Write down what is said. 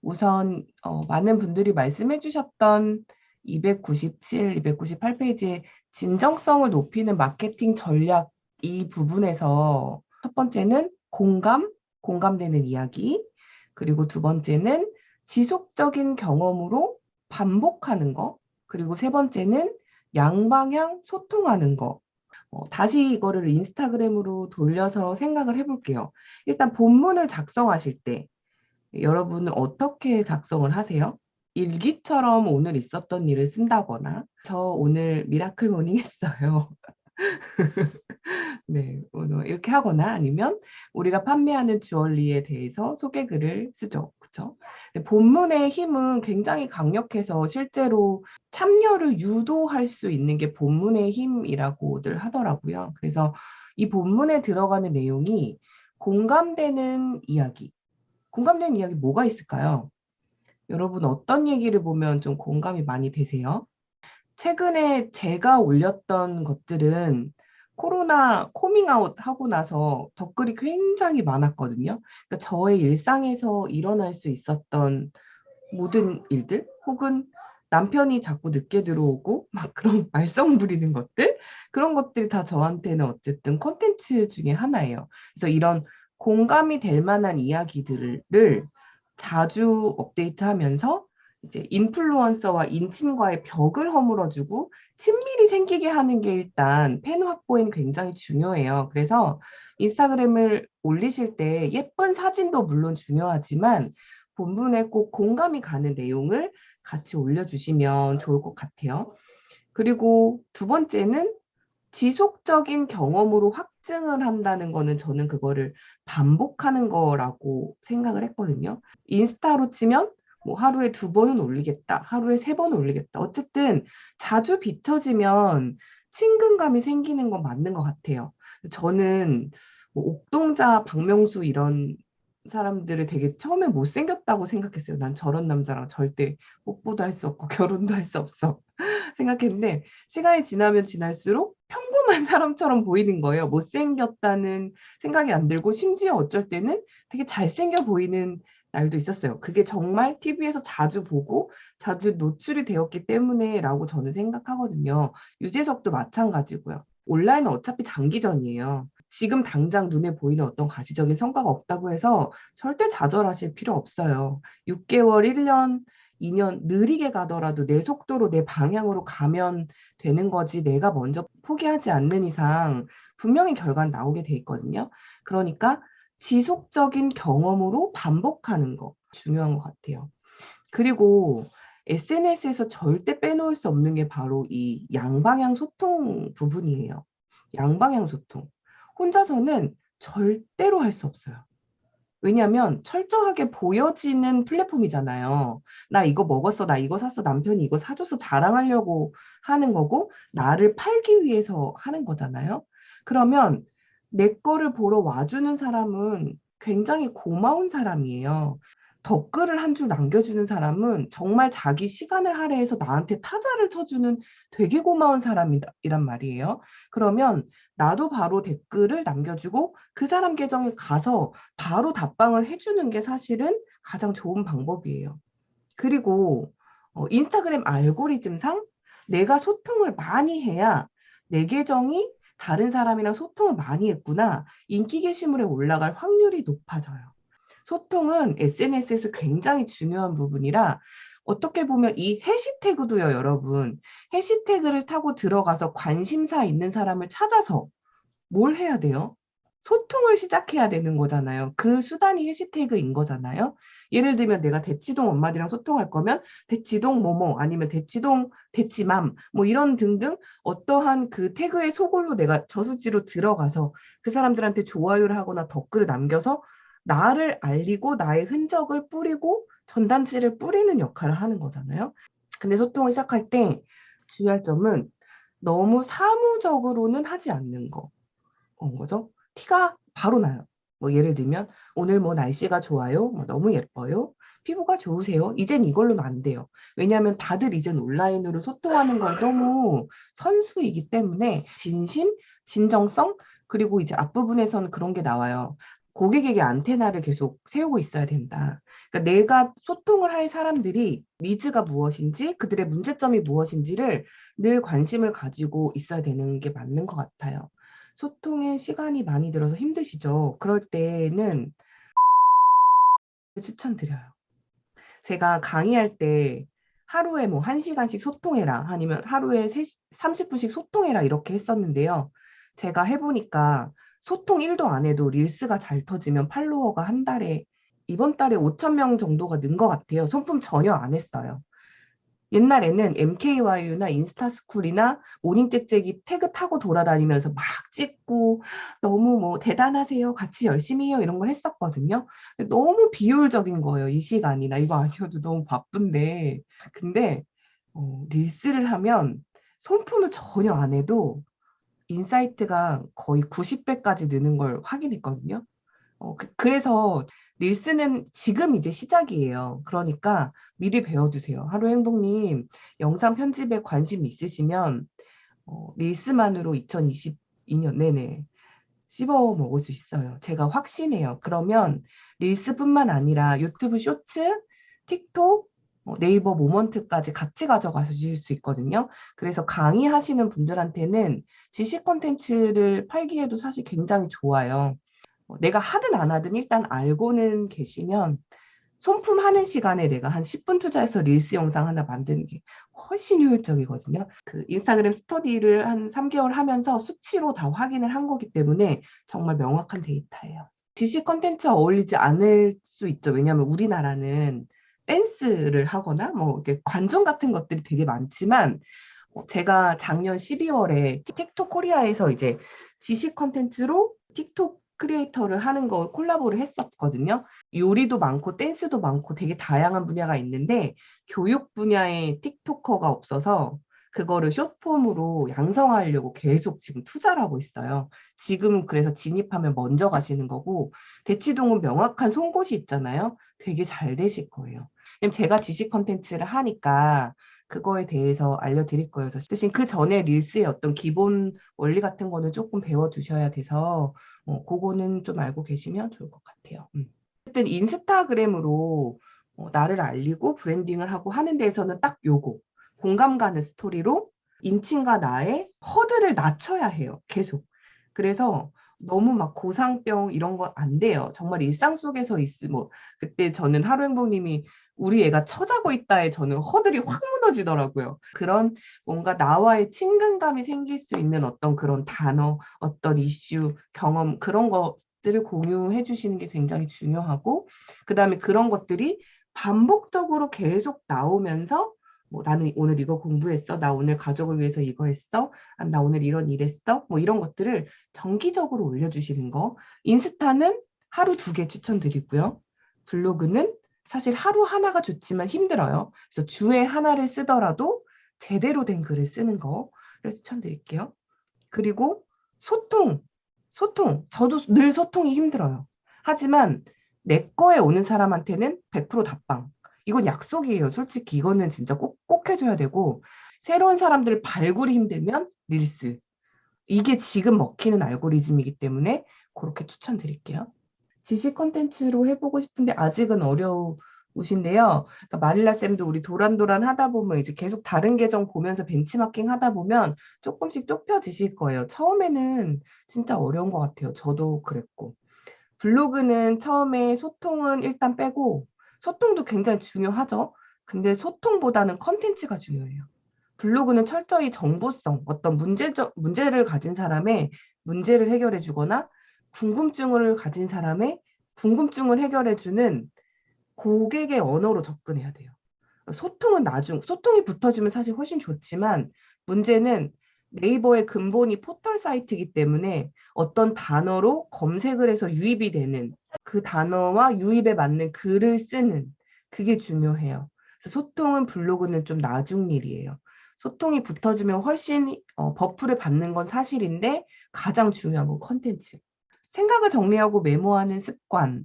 우선 많은 분들이 말씀해 주셨던 297, 298페이지의 진정성을 높이는 마케팅 전략 이 부분에서 첫 번째는 공감되는 이야기, 그리고 두 번째는 지속적인 경험으로 반복하는 거, 그리고 세 번째는 양방향 소통하는 거. 다시 이거를 인스타그램으로 돌려서 생각을 해볼게요. 일단 본문을 작성하실 때 여러분은 어떻게 작성을 하세요? 일기처럼 오늘 있었던 일을 쓴다거나, 저 오늘 미라클 모닝 했어요. 네, 이렇게 하거나 아니면 우리가 판매하는 주얼리에 대해서 소개글을 쓰죠. 그렇죠? 본문의 힘은 굉장히 강력해서 실제로 참여를 유도할 수 있는 게 본문의 힘이라고들 하더라고요. 그래서 이 본문에 들어가는 내용이 공감되는 이야기. 공감되는 이야기 뭐가 있을까요? 여러분 어떤 얘기를 보면 좀 공감이 많이 되세요? 최근에 제가 올렸던 것들은 코로나 코밍아웃 하고 나서 댓글이 굉장히 많았거든요. 그러니까 저의 일상에서 일어날 수 있었던 모든 일들, 혹은 남편이 자꾸 늦게 들어오고 막 그런 말썽 부리는 것들, 그런 것들이 다 저한테는 어쨌든 콘텐츠 중에 하나예요. 그래서 이런 공감이 될 만한 이야기들을 자주 업데이트하면서 이제 인플루언서와 인친과의 벽을 허물어주고 친밀이 생기게 하는 게 일단 팬 확보에는 굉장히 중요해요. 그래서 인스타그램을 올리실 때 예쁜 사진도 물론 중요하지만 본문에 꼭 공감이 가는 내용을 같이 올려주시면 좋을 것 같아요. 그리고 두 번째는 지속적인 경험으로 확증을 한다는 거는 저는 그거를 반복하는 거라고 생각을 했거든요. 인스타로 치면 뭐 하루에 2번은 올리겠다, 하루에 3번 올리겠다. 어쨌든 자주 비춰지면 친근감이 생기는 건 맞는 것 같아요. 저는 뭐 옥동자, 박명수 이런 사람들을 되게 처음에 못생겼다고 생각했어요. 난 저런 남자랑 절대 뽀뽀도 할 수 없고 결혼도 할 수 없어 생각했는데 시간이 지나면 지날수록 평범한 사람처럼 보이는 거예요. 못생겼다는 생각이 안 들고 심지어 어쩔 때는 되게 잘생겨 보이는 날도 있었어요. 그게 정말 TV에서 자주 보고 자주 노출이 되었기 때문에라고 저는 생각하거든요. 유재석도 마찬가지고요. 온라인은 어차피 장기전이에요. 지금 당장 눈에 보이는 어떤 가시적인 성과가 없다고 해서 절대 좌절하실 필요 없어요. 6개월, 1년, 2년 느리게 가더라도 내 속도로 내 방향으로 가면 되는 거지 내가 먼저 포기하지 않는 이상 분명히 결과는 나오게 돼 있거든요. 그러니까 지속적인 경험으로 반복하는 거 중요한 것 같아요. 그리고 SNS에서 절대 빼놓을 수 없는 게 바로 이 양방향 소통 부분이에요. 양방향 소통. 혼자서는 절대로 할 수 없어요. 왜냐하면 철저하게 보여지는 플랫폼이잖아요. 나 이거 먹었어, 나 이거 샀어, 남편이 이거 사줘서 자랑하려고 하는 거고, 나를 팔기 위해서 하는 거잖아요. 그러면 내 거를 보러 와주는 사람은 굉장히 고마운 사람이에요. 댓글을 한 줄 남겨주는 사람은 정말 자기 시간을 할애해서 나한테 타자를 쳐주는 되게 고마운 사람이란 말이에요. 그러면 나도 바로 댓글을 남겨주고 그 사람 계정에 가서 바로 답방을 해주는 게 사실은 가장 좋은 방법이에요. 그리고 인스타그램 알고리즘상 내가 소통을 많이 해야 내 계정이 다른 사람이랑 소통을 많이 했구나. 인기 게시물에 올라갈 확률이 높아져요. 소통은 SNS에서 굉장히 중요한 부분이라 어떻게 보면 이 해시태그도요, 여러분. 해시태그를 타고 들어가서 관심사 있는 사람을 찾아서 뭘 해야 돼요? 소통을 시작해야 되는 거잖아요. 그 수단이 해시태그인 거잖아요. 예를 들면 내가 대치동 엄마들이랑 소통할 거면 대치동 뭐뭐 아니면 대치동 대치맘 뭐 이런 등등 어떠한 그 태그의 소굴로 내가 저수지로 들어가서 그 사람들한테 좋아요를 하거나 댓글을 남겨서 나를 알리고 나의 흔적을 뿌리고 전단지를 뿌리는 역할을 하는 거잖아요. 근데 소통을 시작할 때 주의할 점은 너무 사무적으로는 하지 않는 거죠. 티가 바로 나요. 뭐 예를 들면 오늘 뭐 날씨가 좋아요, 뭐 너무 예뻐요, 피부가 좋으세요. 이젠 이걸로는 안 돼요. 왜냐하면 다들 이젠 온라인으로 소통하는 걸 너무 선수이기 때문에 진심, 진정성, 그리고 이제 앞부분에서는 그런 게 나와요. 고객에게 안테나를 계속 세우고 있어야 된다. 그러니까 내가 소통을 할 사람들이 니즈가 무엇인지 그들의 문제점이 무엇인지를 늘 관심을 가지고 있어야 되는 게 맞는 것 같아요. 소통에 시간이 많이 들어서 힘드시죠? 그럴 때는 추천드려요. 제가 강의할 때 하루에 뭐 1시간씩 소통해라 아니면 하루에 30분씩 소통해라 이렇게 했었는데요. 제가 해보니까 소통 1도 안 해도 릴스가 잘 터지면 팔로워가 한 달에 이번 달에 5천 명 정도가 는 것 같아요. 손품 전혀 안 했어요. 옛날에는 MKYU나 인스타스쿨이나 모닝짹짹이 태그 타고 돌아다니면서 막 찍고 너무 뭐 대단하세요. 같이 열심히 해요. 이런 걸 했었거든요. 근데 너무 비효율적인 거예요. 이 시간이. 나 이거 아니어도 너무 바쁜데. 근데 릴스를 하면 손품을 전혀 안 해도 인사이트가 거의 90배까지 느는 걸 확인했거든요. 그래서 릴스는 지금 이제 시작이에요. 그러니까 미리 배워두세요. 하루 행복님 영상 편집에 관심 있으시면 릴스만으로 2022년 내내 씹어 먹을 수 있어요. 제가 확신해요. 그러면 릴스뿐만 아니라 유튜브 쇼츠, 틱톡, 네이버 모먼트까지 같이 가져가실 수 있거든요. 그래서 강의하시는 분들한테는 지식 콘텐츠를 팔기에도 사실 굉장히 좋아요. 내가 하든 안 하든 일단 알고는 계시면 손품하는 시간에 내가 한 10분 투자해서 릴스 영상 하나 만드는 게 훨씬 효율적이거든요. 그 인스타그램 스터디를 한 3개월 하면서 수치로 다 확인을 한 거기 때문에 정말 명확한 데이터예요. 지식 컨텐츠와 어울리지 않을 수 있죠. 왜냐하면 우리나라는 댄스를 하거나 뭐 이렇게 관전 같은 것들이 되게 많지만 제가 작년 12월에 틱톡 코리아에서 이제 지식 컨텐츠로 틱톡 크리에이터를 하는 거 콜라보를 했었거든요. 요리도 많고 댄스도 많고 되게 다양한 분야가 있는데 교육 분야의 틱토커가 없어서 그거를 숏폼으로 양성하려고 계속 지금 투자를 하고 있어요. 지금은 그래서 진입하면 먼저 가시는 거고 대치동은 명확한 송곳이 있잖아요. 되게 잘 되실 거예요. 왜냐면 제가 지식 컨텐츠를 하니까 그거에 대해서 알려드릴 거여서 대신 그 전에 릴스의 어떤 기본 원리 같은 거는 조금 배워두셔야 돼서 그거는 좀 알고 계시면 좋을 것 같아요. 어쨌든 인스타그램으로 나를 알리고 브랜딩을 하고 하는 데에서는 딱 요거 공감 가는 스토리로 인친과 나의 허들을 낮춰야 해요. 계속. 그래서 너무 막 고상병 이런 거 안 돼요. 정말 일상 속에서 뭐 그때 저는 하루행복님이 우리 애가 처자고 있다에 저는 허들이 확 무너지더라고요. 그런 뭔가 나와의 친근감이 생길 수 있는 어떤 그런 단어, 어떤 이슈, 경험 그런 것들을 공유해 주시는 게 굉장히 중요하고 그다음에 그런 것들이 반복적으로 계속 나오면서 뭐 나는 오늘 이거 공부했어. 나 오늘 가족을 위해서 이거 했어. 나 오늘 이런 일 했어. 뭐 이런 것들을 정기적으로 올려주시는 거. 인스타는 하루 2개 추천드리고요. 블로그는 사실 하루 하나가 좋지만 힘들어요. 그래서 주에 하나를 쓰더라도 제대로 된 글을 쓰는 거를 추천드릴게요. 그리고 소통. 저도 늘 소통이 힘들어요. 하지만 내 거에 오는 사람한테는 100% 답방. 이건 약속이에요. 솔직히 이거는 진짜 꼭 해줘야 되고 새로운 사람들 발굴이 힘들면 릴스. 이게 지금 먹히는 알고리즘이기 때문에 그렇게 추천드릴게요. 지식 콘텐츠로 해보고 싶은데 아직은 어려우신데요. 그러니까 마릴라 쌤도 우리 도란도란 하다 보면 이제 계속 다른 계정 보면서 벤치마킹 하다 보면 조금씩 좁혀지실 거예요. 처음에는 진짜 어려운 것 같아요. 저도 그랬고. 블로그는 처음에 소통은 일단 빼고 소통도 굉장히 중요하죠. 근데 소통보다는 컨텐츠가 중요해요. 블로그는 철저히 정보성, 어떤 문제를 가진 사람의 문제를 해결해 주거나 궁금증을 가진 사람의 궁금증을 해결해 주는 고객의 언어로 접근해야 돼요. 소통은 소통이 붙어주면 사실 훨씬 좋지만 문제는 네이버의 근본이 포털 사이트이기 때문에 어떤 단어로 검색을 해서 유입이 되는 그 단어와 유입에 맞는 글을 쓰는 그게 중요해요. 그래서 소통은 블로그는 좀 나중 일이에요. 소통이 붙어주면 훨씬 버프를 받는 건 사실인데 가장 중요한 건 컨텐츠. 생각을 정리하고 메모하는 습관.